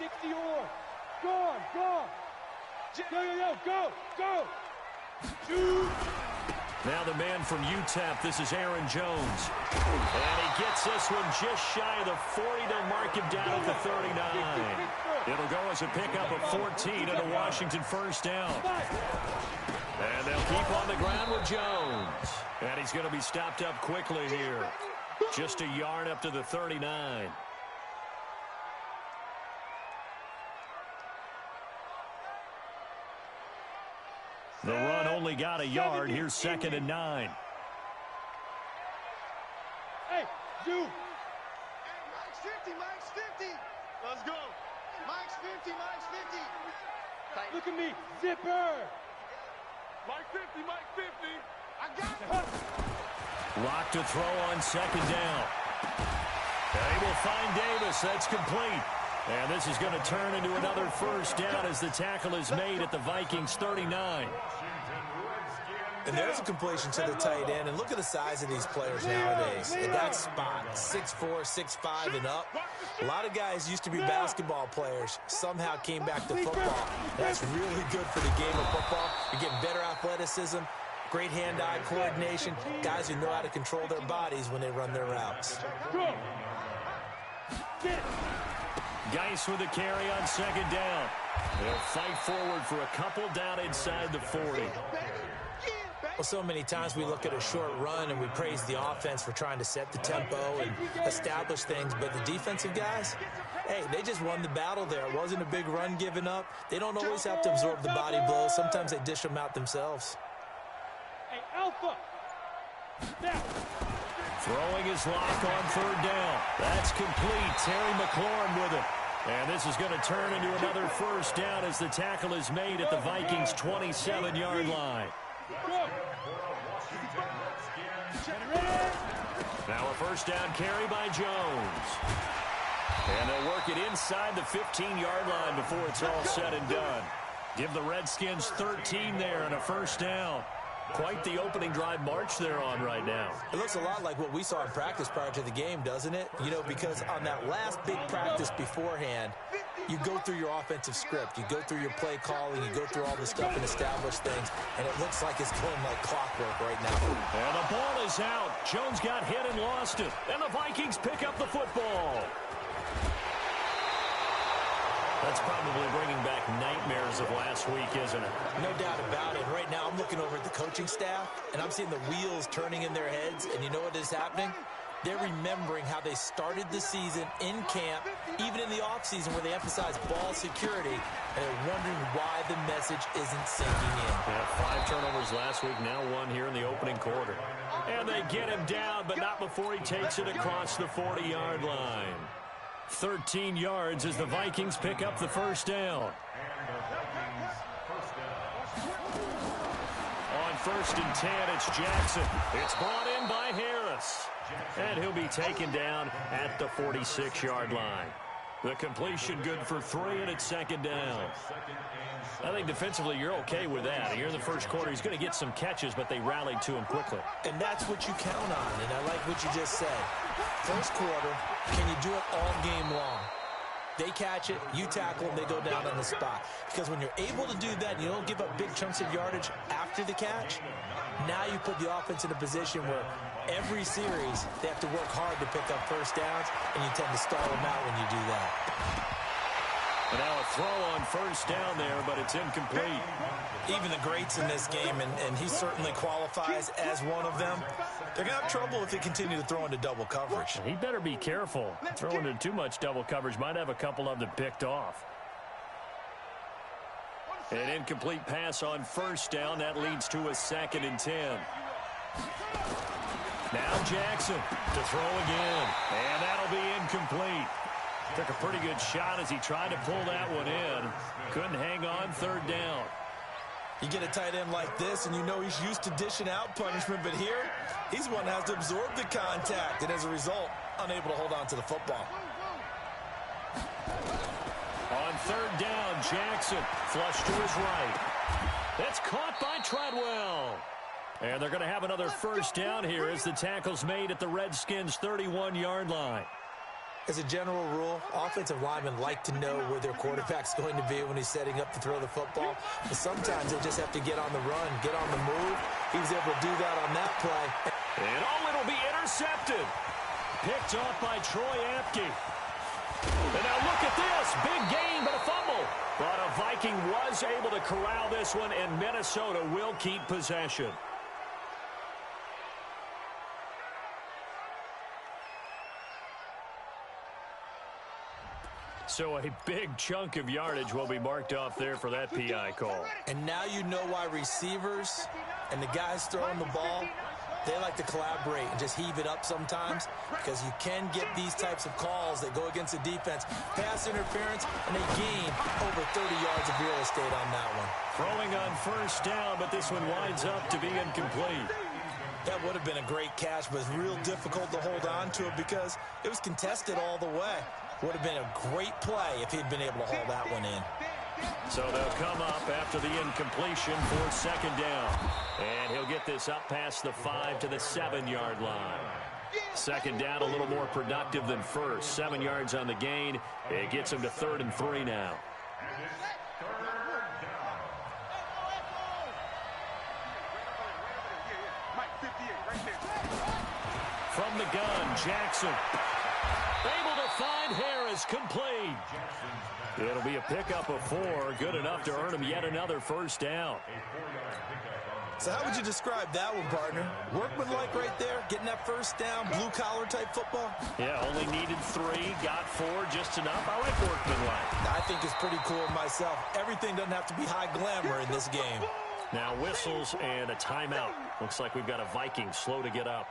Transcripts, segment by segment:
60 or. Go. Go. Shoot. Now the man from UTEP, this is Aaron Jones. And he gets this one just shy of the 40 to mark him down at the 39. It'll go as a pickup of 14 and a Washington first down. And they'll keep on the ground with Jones. And he's going to be stopped up quickly here. Just a yard up to the 39. The run only got a yard. Here's 2nd and 9. Hey, you. Hey, Mike's 50. Let's go. Mike's 50. Look at me, zipper. Mike 50. I got it. Lock to throw on 2nd down. They will find Davis. That's complete. And this is going to turn into another first down as the tackle is made at the Vikings 39. And there's a completion to the tight end. And look at the size of these players nowadays. At that spot, 6'4", 6'5", and up. A lot of guys used to be basketball players. Somehow came back to football. That's really good for the game of football. You're getting better athleticism, great hand-eye coordination, guys who know how to control their bodies when they run their routes. Geis with a carry on 2nd down. They'll fight forward for a couple down inside the 40. Well, so many times we look at a short run and we praise the offense for trying to set the tempo and establish things, but the defensive guys, hey, they just won the battle there. It wasn't a big run given up. They don't always have to absorb the body blows. Sometimes they dish them out themselves. Hey, Alpha. Now. Throwing his lock on 3rd down. That's complete. Terry McLaurin with it. And this is going to turn into another first down as the tackle is made at the Vikings' 27-yard line. Now a first down carry by Jones. And they'll work it inside the 15-yard line before it's all said and done. Give the Redskins 13 there and a first down. Quite the opening drive march they're on right now. It looks a lot like what we saw in practice prior to the game, doesn't it? You know, because on that last big practice beforehand, you go through your offensive script. You go through your play calling. You go through all the stuff and establish things. And it looks like it's going like clockwork right now. And the ball is out. Jones got hit and lost it. And the Vikings pick up the football. That's probably bringing back nightmares of last week, isn't it? No doubt about it. Right now, I'm looking over at the coaching staff, and I'm seeing the wheels turning in their heads. And you know what is happening? They're remembering how they started the season in camp, even in the offseason where they emphasized ball security, and they're wondering why the message isn't sinking in. Yeah, 5 turnovers last week, now 1 here in the opening quarter. And they get him down, but not before he takes it across the 40-yard line. 13 yards as the Vikings pick up the first down. On 1st and 10, it's Jackson. It's brought in by Harris. And he'll be taken down at the 46-yard line. The completion good for 3, and it's 2nd down. I think defensively you're okay with that. Here in the first quarter, he's going to get some catches, but they rallied to him quickly. And that's what you count on, and I like what you just said. First quarter, can you do it all game long? They catch it, you tackle them, they go down on the spot. Because when you're able to do that and you don't give up big chunks of yardage after the catch, now you put the offense in a position where every series they have to work hard to pick up first downs, and you tend to stall them out when you do that. And now a throw on first down there, but it's incomplete. Even the greats in this game, and he certainly qualifies as one of them, they're going to have trouble if they continue to throw into double coverage. He better be careful. Throwing into too much double coverage might have a couple of them picked off. An incomplete pass on first down. That leads to a 2nd and 10. Now Jackson to throw again. And that'll be incomplete. Took a pretty good shot as he tried to pull that one in. Couldn't hang on 3rd down. You get a tight end like this, and you know he's used to dishing out punishment, but here, he's the one that has to absorb the contact, and as a result, unable to hold on to the football. On 3rd down, Jackson flushed to his right. That's caught by Treadwell. And they're going to have another first down here as the tackle's made at the Redskins' 31-yard line. As a general rule, offensive linemen like to know where their quarterback's going to be when he's setting up to throw the football. But sometimes they just have to get on the run, get on the move. He was able to do that on that play. And it'll be intercepted. Picked off by Troy Apke. And now look at this. Big gain, but a fumble. But a Viking was able to corral this one, and Minnesota will keep possession. So a big chunk of yardage will be marked off there for that PI call. And now you know why receivers and the guys throwing the ball, they like to collaborate and just heave it up sometimes, because you can get these types of calls that go against the defense. Pass interference, and they gain over 30 yards of real estate on that one. Throwing on first down, but this one winds up to be incomplete. That would have been a great catch, but it's real difficult to hold on to it because it was contested all the way. Would have been a great play if he'd been able to haul that one in. So they'll come up after the incompletion for second down. And he'll get this up past the 5 to the 7-yard line. Second down, a little more productive than first. 7 yards on the gain. It gets him to 3rd and 3 now. From the gun, Jackson. Able to find Harris, complete. It'll be a pickup of 4, good enough to earn him yet another first down. So how would you describe that one, partner? Workmanlike right there, getting that first down, blue-collar type football? Yeah, only needed 3, got 4, just enough. I like workmanlike. I think it's pretty cool myself. Everything doesn't have to be high glamour in this game. Now whistles and a timeout. Looks like we've got a Viking slow to get up.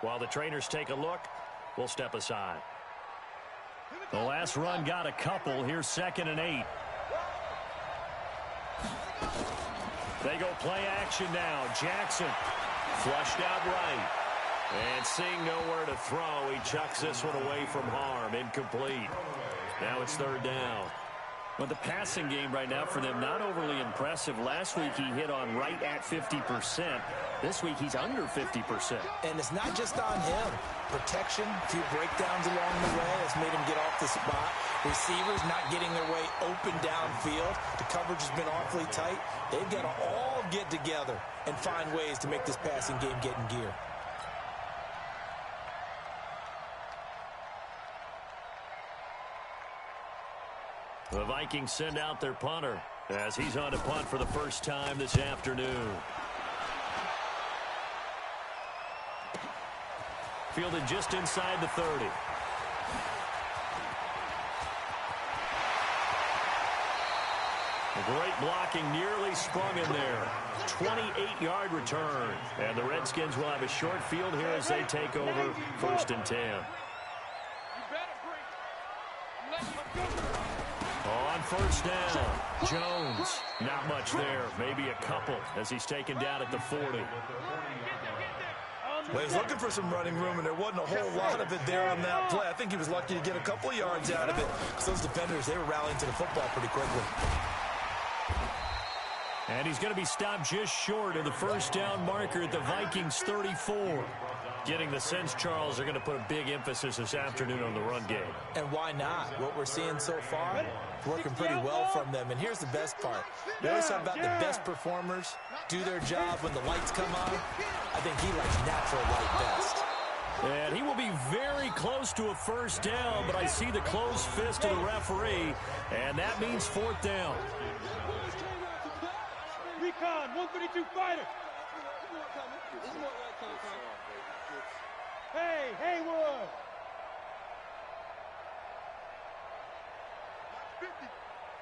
While the trainers take a look, we'll step aside. The last run got a couple. Here's 2nd and 8. They go play action now. Jackson flushed out right. And seeing nowhere to throw, he chucks this one away from harm. Incomplete. Now it's 3rd down. Well, the passing game right now for them, not overly impressive. Last week he hit on right at 50%. This week he's under 50%. And it's not just on him. Protection, a few breakdowns along the way has made him get off the spot. Receivers not getting their way open downfield. The coverage has been awfully tight. They've got to all get together and find ways to make this passing game get in gear. The Vikings send out their punter as he's on to punt for the first time this afternoon. Fielded just inside the 30. Great blocking, nearly sprung in there. 28-yard return. And the Redskins will have a short field here as they take over 1st and 10. On first down, Jones. Not much there, maybe a couple as he's taken down at the 40. Well, he was looking for some running room, and there wasn't a whole lot of it there on that play. I think he was lucky to get a couple of yards out of it. So those defenders, they were rallying to the football pretty quickly. And he's going to be stopped just short of the first down marker at the Vikings 34. Getting the sense, Charles, they're going to put a big emphasis this afternoon on the run game. And why not? What we're seeing so far, working pretty well from them. And here's the best part. We always talk about the best performers do their job when the lights come on. I think he likes natural light best. And he will be very close to a first down, but I see the closed fist of the referee, and that means 4th down. Recon, 132 fighter. Hey, Haywood. 50.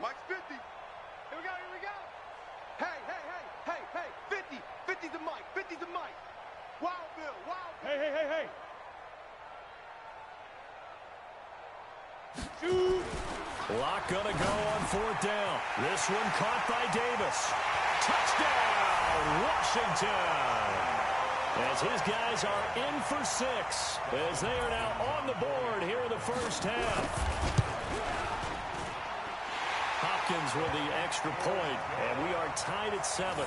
Mike's 50. Here we go, here we go. Hey, 50. 50 to Mike, 50 to Mike. Wild Bill, Wild Bill. Hey. Shoot. Clock gonna go on 4th down. This one caught by Davis. Touchdown, Washington! As his guys are in for 6, as they are now on the board here in the first half. Hopkins with the extra point, and we are tied at 7.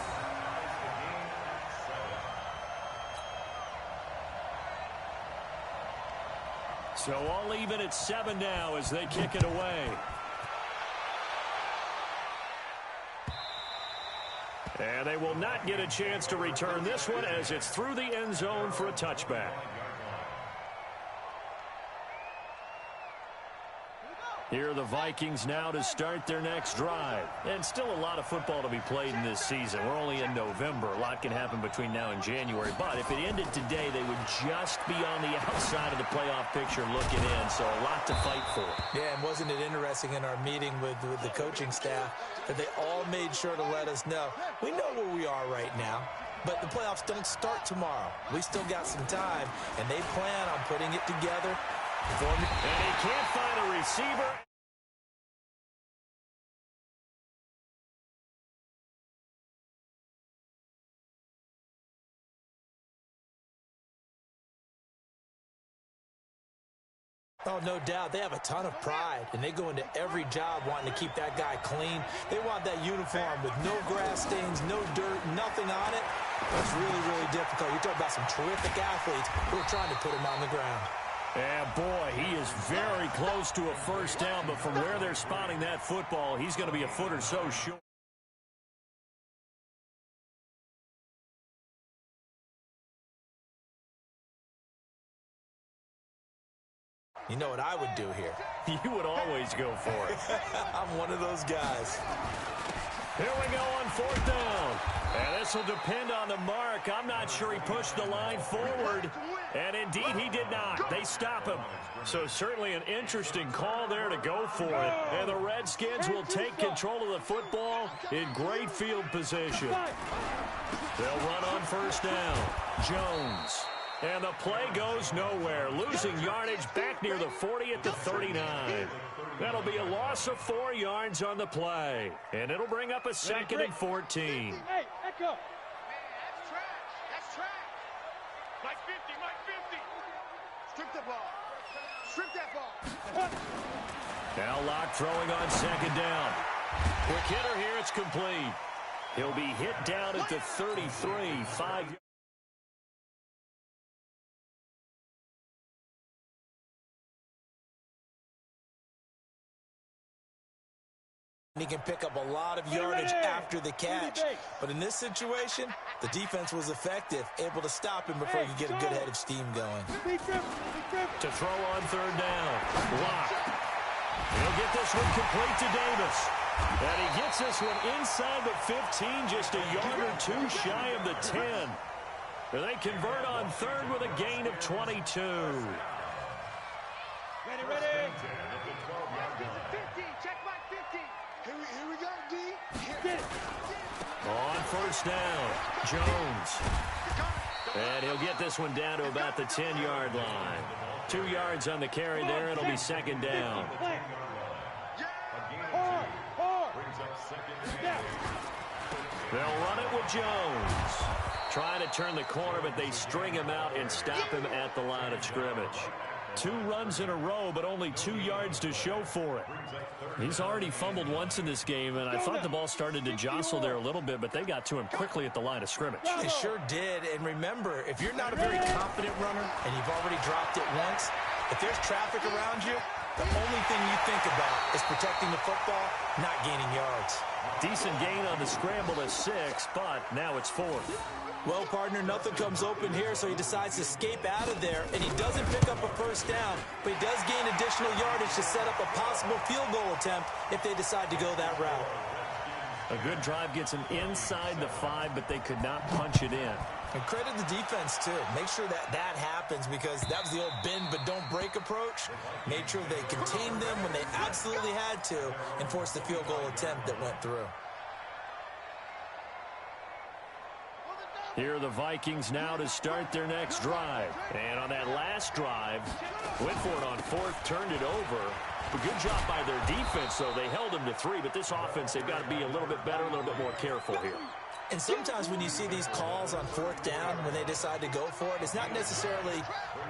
So all even at 7 now as they kick it away. And they will not get a chance to return this one as it's through the end zone for a touchback. Here are the Vikings now to start their next drive. And still a lot of football to be played in this season. We're only in November. A lot can happen between now and January. But if it ended today, they would just be on the outside of the playoff picture looking in. So a lot to fight for. Yeah, and wasn't it interesting in our meeting with the coaching staff that they all made sure to let us know, we know where we are right now, but the playoffs don't start tomorrow. We still got some time, and they plan on putting it together. And he can't find a receiver. Oh, no doubt. They have a ton of pride, and they go into every job wanting to keep that guy clean. They want that uniform with no grass stains, no dirt, nothing on it. That's really, really difficult. You're talking about some terrific athletes who are trying to put him on the ground. And, boy, he is very close to a first down, but from where they're spotting that football, he's going to be a foot or so short. You know what I would do here? You would always go for it. I'm one of those guys. Here we go on fourth down. And this will depend on the mark. I'm not sure he pushed the line forward. And indeed, he did not. They stop him. So certainly an interesting call there to go for it. And the Redskins will take control of the football in great field position. They'll run on first down. Jones. And the play goes nowhere. Losing yardage back near the 40 at the 39. That'll be a loss of 4 yards on the play. And it'll bring up a second and 14. Hey, Echo. That's trash. That's trash. Mike 50, Mike 50. Strip the ball. Strip that ball. Now Locke throwing on second down. Quick hitter here. It's complete. He'll be hit down at the 33. 5 yards. He can pick up a lot of yardage after the catch. But in this situation, the defense was effective, able to stop him before he could get a good head of steam going. To throw on third down. Locke. He'll get this one complete to Davis. And he gets this one inside the 15, just a yard or two shy of the 10. And they convert on third with a gain of 22. Ready. 50. Check Mike 50. Here we go, D. Get it. On first down, Jones. And he'll get this one down to about the 10-yard line. 2 yards on the carry there. It'll be second down. Hard. They'll run it with Jones. Trying to turn the corner, but they string him out and stop him at the line of scrimmage. 2 runs in a row, but only 2 yards to show for it. He's already fumbled once in this game, and I thought the ball started to jostle there a little bit, but they got to him quickly at the line of scrimmage. They sure did. And remember, if you're not a very confident runner and you've already dropped it once, if there's traffic around you, the only thing you think about is protecting the football, not gaining yards. Decent gain on the scramble to 6, but now it's 4th. Well, partner, nothing comes open here, so he decides to escape out of there, and he doesn't pick up a first down, but he does gain additional yardage to set up a possible field goal attempt if they decide to go that route. A good drive gets him inside the 5, but they could not punch it in. And credit the defense, too. Make sure that happens, because that was the old bend but don't break approach. Made sure they contained them when they absolutely had to and forced the field goal attempt that went through. Here are the Vikings now to start their next drive. And on that last drive, went for it on 4th, turned it over. A good job by their defense, though. They held them to 3, but this offense, they've got to be a little bit better, a little bit more careful here. And sometimes when you see these calls on 4th down, when they decide to go for it, it's not necessarily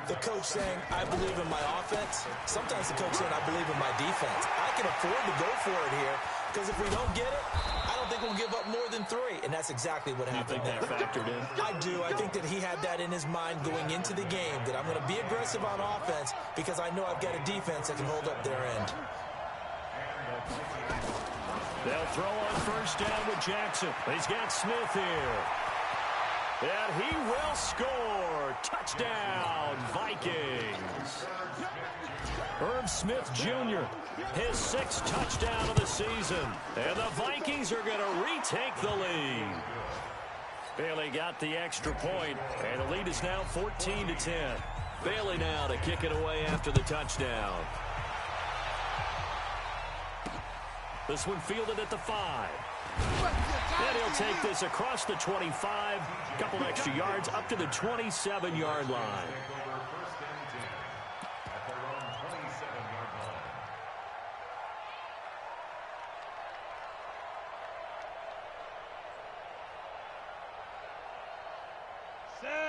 the coach saying, I believe in my offense. Sometimes the coach saying, I believe in my defense. I can afford to go for it here, because if we don't get it, I don't think we'll give up more than 3, and that's exactly what happened. You think that factored in? I do. I think that he had that in his mind going into the game, that I'm going to be aggressive on offense because I know I've got a defense that can hold up their end. They'll throw on first down with Jackson. He's got Smith here. And he will score. Touchdown, Vikings. Irv Smith Jr., his 6th touchdown of the season. And the Vikings are going to retake the lead. Bailey got the extra point, and the lead is now 14-10. Bailey now to kick it away after the touchdown. This one fielded at the 5. And he'll take this across the 25, a couple extra yards up to the 27-yard line.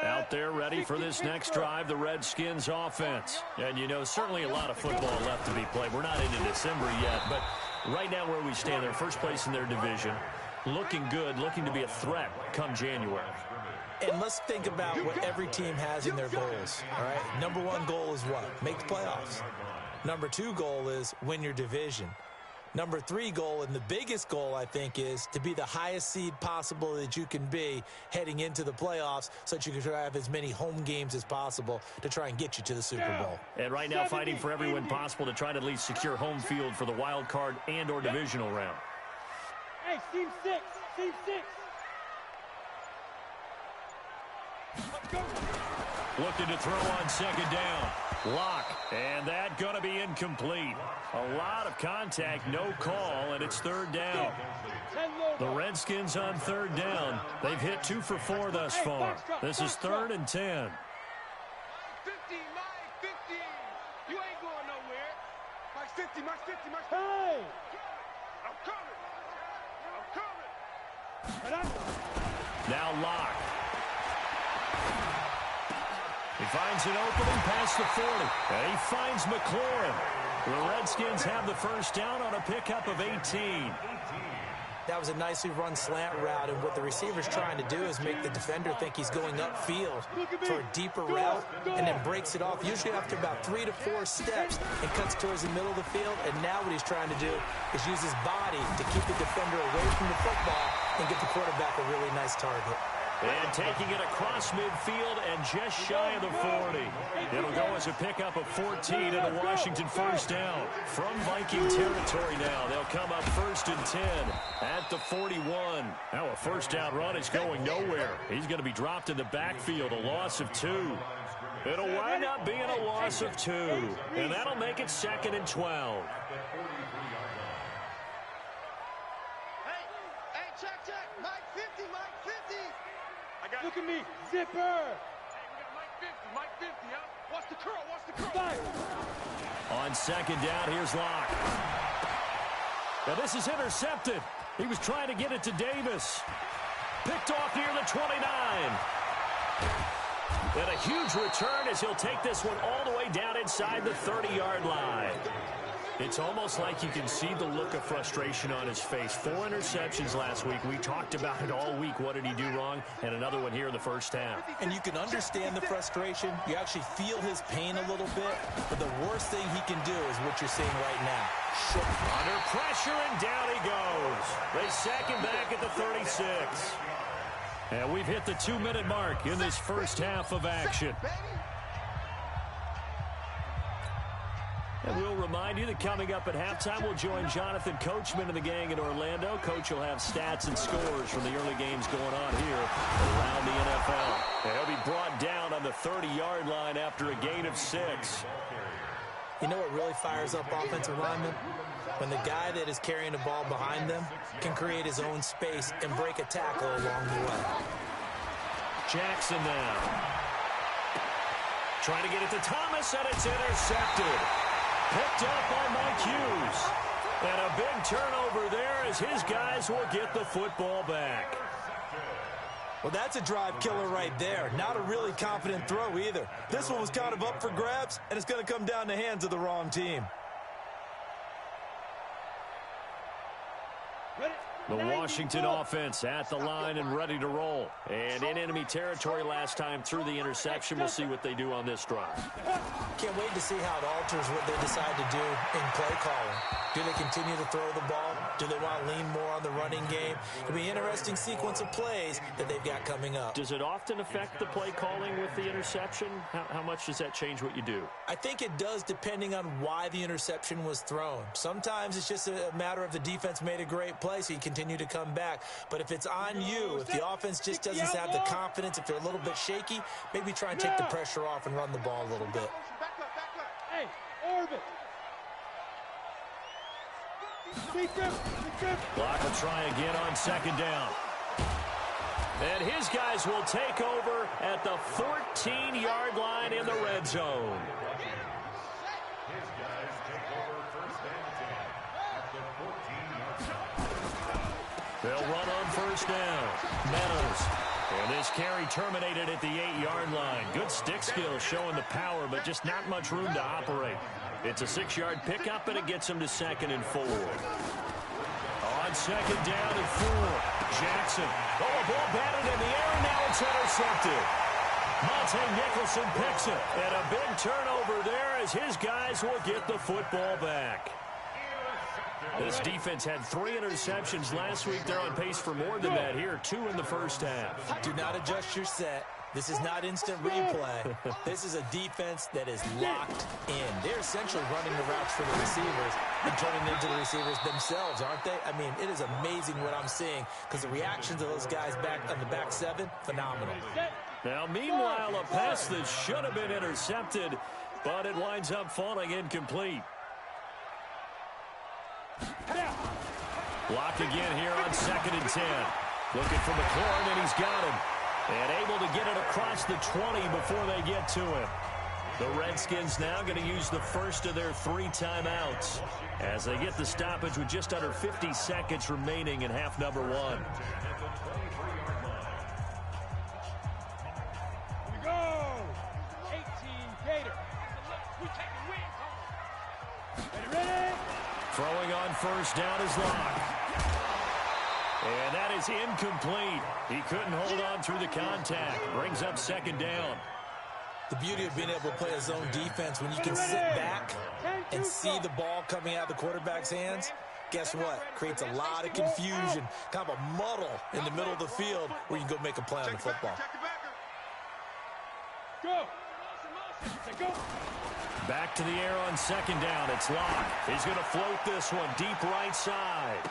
Out there ready for this next drive, the Redskins offense. And, you know, certainly a lot of football left to be played. We're not into December yet, but right now where we stand, they're first place in their division. Looking good, looking to be a threat come January. And let's think about what every team has in their goals, all right? Number 1 goal is what? Make the playoffs. Number 2 goal is win your division. Number 3 goal, and the biggest goal, I think, is to be the highest seed possible that you can be heading into the playoffs so that you can have as many home games as possible to try and get you to the Super Bowl. And right now fighting for every win possible to try to at least secure home field for the wild card and or divisional round. Hey, team 6. Team 6. Looking to throw on second down. Lock, and that going to be incomplete. A lot of contact, no call, and it's 3rd down. The Redskins on 3rd down. They've hit 2 for 4 thus far. This is 3rd and 10. 50, Mike 50. You ain't going nowhere. Mike 50, Mike 50, Mike 50. Hey! I'm coming. Now Lock. He finds an opening past the 40. And he finds McLaurin. The Redskins have the first down on a pickup of 18. That was a nicely run slant route, and what the receiver's trying to do is make the defender think he's going upfield for a deeper route, and then breaks it off, usually after about 3 to 4 steps, and cuts towards the middle of the field. And now what he's trying to do is use his body to keep the defender away from the football and get the quarterback a really nice target. And taking it across midfield and just shy of the 40. It'll go as a pickup of 14 and a Washington first down. From Viking territory now, they'll come up 1st and 10 at the 41. Now a first down run is going nowhere. He's going to be dropped in the backfield, a loss of 2. It'll wind up being a loss of 2, and that'll make it 2nd and 12. Look at me, zipper. Hey, we got Mike 50, huh? Watch the curl, watch the curl. Fire. On second down, here's Locke. Now this is intercepted. He was trying to get it to Davis. Picked off near the 29. And a huge return as he'll take this one all the way down inside the 30-yard line. It's almost like you can see the look of frustration on his face. 4 interceptions last week. We talked about it all week. What did he do wrong? And another one here in the first half. And you can understand the frustration. You actually feel his pain a little bit. But the worst thing he can do is what you're seeing right now. Under pressure, and down he goes. They sack him back at the 36. And we've hit the 2-minute mark in this first half of action. And we'll remind you that coming up at halftime, we'll join Jonathan Coachman and the gang in Orlando. Coach will have stats and scores from the early games going on here around the NFL. And he'll be brought down on the 30-yard line after a gain of 6. You know what really fires up offensive linemen? When the guy that is carrying the ball behind them can create his own space and break a tackle along the way. Jackson now. Trying to get it to Thomas, and it's intercepted. Picked up by Mike Hughes. And a big turnover there as his guys will get the football back. Well, that's a drive killer right there. Not a really confident throw either. This one was kind of up for grabs, and it's going to come down the hands of the wrong team. The Washington offense at the line and ready to roll. And in enemy territory last time through the interception. We'll see what they do on this drive. Can't wait to see how it alters what they decide to do in play calling. Do they continue to throw the ball? Do they want to lean more on the running game? It'll be an interesting sequence of plays that they've got coming up. Does it often affect the play calling with the interception? How much does that change what you do? I think it does depending on why the interception was thrown. Sometimes it's just a matter of the defense made a great play, so you continue to come back. But if it's on you, if the offense just doesn't have the confidence, if they're a little bit shaky, maybe try and take the pressure off and run the ball a little bit. Hey, Orbit. Block will try again on second down. And his guys will take over at the 14-yard line in the red zone. They'll run on first down. Meadows. And this carry terminated at the 8-yard line. Good stick skills showing the power, but just not much room to operate. It's a 6-yard pickup, and it gets him to 2nd and 4. On second down and 4. Jackson. Oh, a ball batted in the air, and now it's intercepted. Monte Nicholson picks it. And a big turnover there as his guys will get the football back. This defense had 3 interceptions last week. They're on pace for more than that here. 2 in the first half. Do not adjust your set. This is not instant replay. This is a defense that is locked in. They're essentially running the routes for the receivers and turning into the receivers themselves, aren't they? I mean, it is amazing what I'm seeing because the reactions of those guys back on the back 7, phenomenal. Now, meanwhile, a pass that should have been intercepted, but it winds up falling incomplete. Block again here on 2nd and 10. Looking for McLaurin, and he's got him. And able to get it across the 20 before they get to him. The Redskins now going to use the first of their 3 timeouts as they get the stoppage with just under 50 seconds remaining in half number 1. Here we go. 18 Gator. We taking wins. Ready? Throwing on first down is Locke. And that is incomplete. He couldn't hold on through the contact. Brings up 2nd down. The beauty of being able to play a zone defense when you can sit back and see the ball coming out of the quarterback's hands, guess what? Creates a lot of confusion, kind of a muddle in the middle of the field where you can go make a play on the football. Go. Go. Back to the air on 2nd down. It's Locke. He's going to float this one deep right side.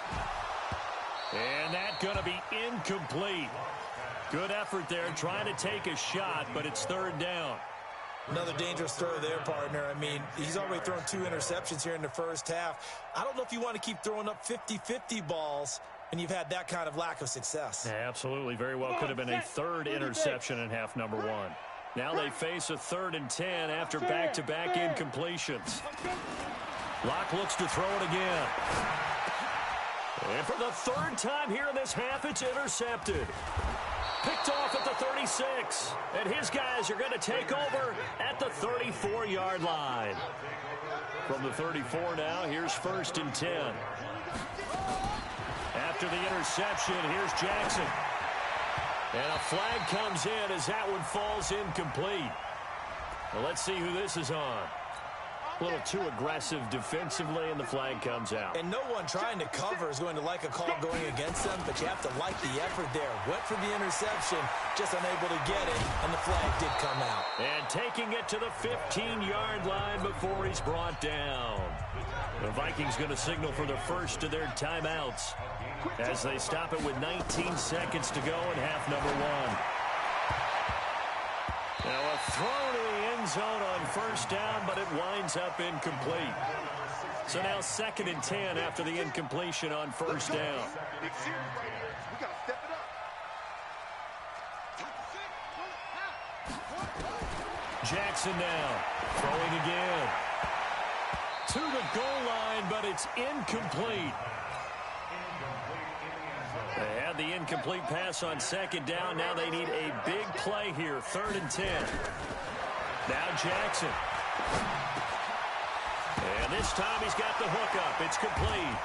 And that's going to be incomplete. Good effort there trying to take a shot, but it's 3rd down. Another dangerous throw there, partner. I mean, he's already thrown 2 interceptions here in the first half. I don't know if you want to keep throwing up 50-50 balls and you've had that kind of lack of success. Yeah, absolutely. Very well could have been a 3rd interception in half number 1. Now they face a 3rd and 10 after back-to-back incompletions. Locke looks to throw it again. And for the 3rd time here in this half, it's intercepted. Picked off at the 36. And his guys are going to take over at the 34-yard line. From the 34 now, here's 1st and 10. After the interception, here's Jackson. And a flag comes in as that one falls incomplete. Well, let's see who this is on. A little too aggressive defensively, and the flag comes out. And no one trying to cover is going to like a call going against them, but you have to like the effort there. Went for the interception, just unable to get it, and the flag did come out. And taking it to the 15-yard line before he's brought down. The Vikings going to signal for the first of their timeouts as they stop it with 19 seconds to go in half number 1. Now a throw to the end zone on first down, but it winds up incomplete. So now 2nd and 10 after the incompletion on first down. Jackson now throwing again. To the goal line, but it's incomplete. They had the incomplete pass on 2nd down. Now they need a big play here. 3rd and 10. Now Jackson. And this time he's got the hookup. It's complete.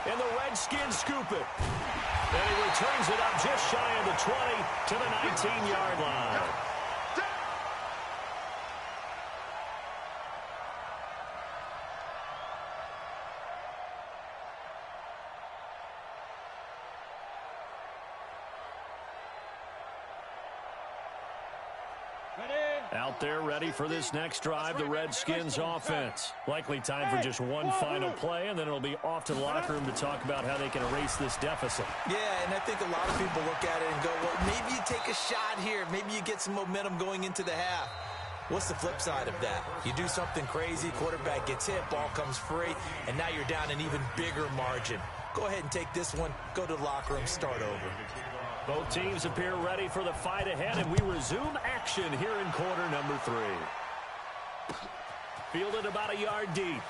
And the Redskins scoop it. And he returns it up just shy of the 20 to the 19-yard line. Out there ready for this next drive, the Redskins offense. Likely time for just one final play, and then it'll be off to the locker room to talk about how they can erase this deficit. Yeah, and I think a lot of people look at it and go, well, maybe you take a shot here. Maybe you get some momentum going into the half. What's the flip side of that? You do something crazy, quarterback gets hit, ball comes free, and now you're down an even bigger margin. Go ahead and take this one, go to the locker room, start over. Both teams appear ready for the fight ahead, and we resume action here in quarter number 3. Fielded about a yard deep.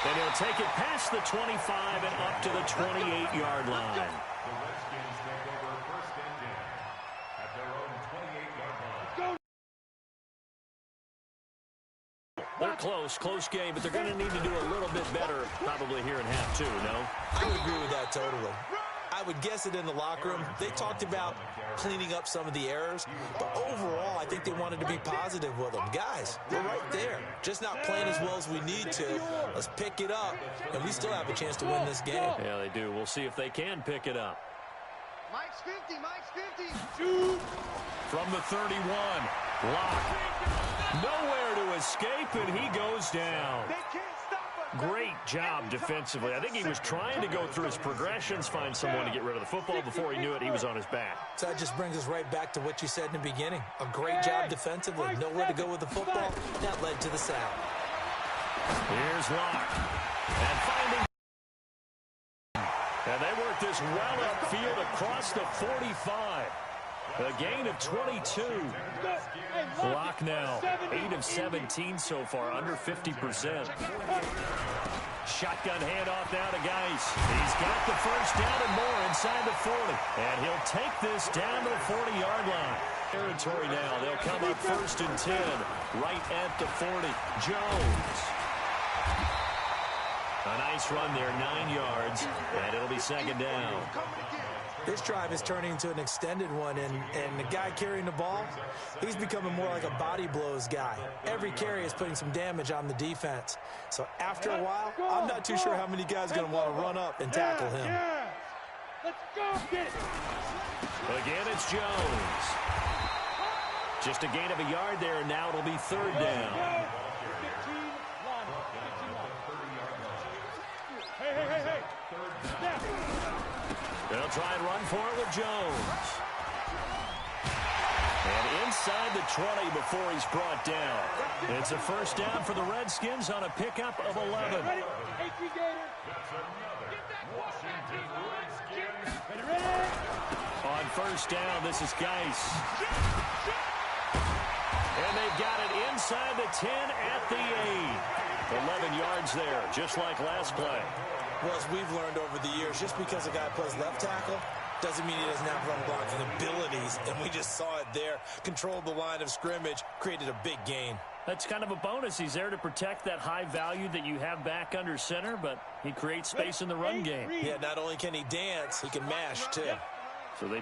And he'll take it past the 25 and up to the 28-yard line. The Redskins take over first and 10 at their own 28-yard line. They're close game, but they're going to need to do a little bit better probably here in half 2, no? I would agree with that totally. I would guess it in the locker room. They talked about cleaning up some of the errors, but overall, I think they wanted to be positive with them. Guys, we're right there. Just not playing as well as we need to. Let's pick it up, and we still have a chance to win this game. Yeah, they do. We'll see if they can pick it up. Mike's 50, Mike's 50. Two. From the 31, Lock. Nowhere to escape, and he goes down. They can't stop us. Great job defensively. I think he was trying to go through his progressions, find someone to get rid of the football. Before he knew it, he was on his back. So that just brings us right back to what you said in the beginning. A great job defensively. Nowhere to go with the football. That led to the sack. Here's Lock. And finding. And they work this well upfield across the 45. A gain of 22. Lock now, 8 of 17 so far, under 50%. Shotgun handoff now to Geis. He's got the first down and more inside the 40. And he'll take this down to the 40-yard line. Territory now. They'll come up first and 10, right at the 40. Jones. A nice run there, 9 yards, and it'll be second down. This drive is turning into an extended one, and the guy carrying the ball, he's becoming more like a body blows guy. Every carry is putting some damage on the defense. So after a while, I'm not too sure how many guys are going to want to run up and tackle him. Yeah. Let's go get it. Again, it's Jones. Just a gain of a yard there, and now it'll be third down. 15 line. Hey. Snap. They'll try and run for it with Jones. And inside the 20 before he's brought down. It's a first down for the Redskins on a pickup of 11. Ready? Ready? On first down, this is Geis. And they've got it inside the 10 at the 8. 11 yards there, just like last play. Well, as we've learned over the years, just because a guy plays left tackle doesn't mean he doesn't have run blocking abilities, and we just saw it there. Controlled the line of scrimmage, created a big gain. That's kind of a bonus. He's there to protect that high value that you have back under center, but he creates space in the run game. Yeah, not only can he dance, he can mash, too. So they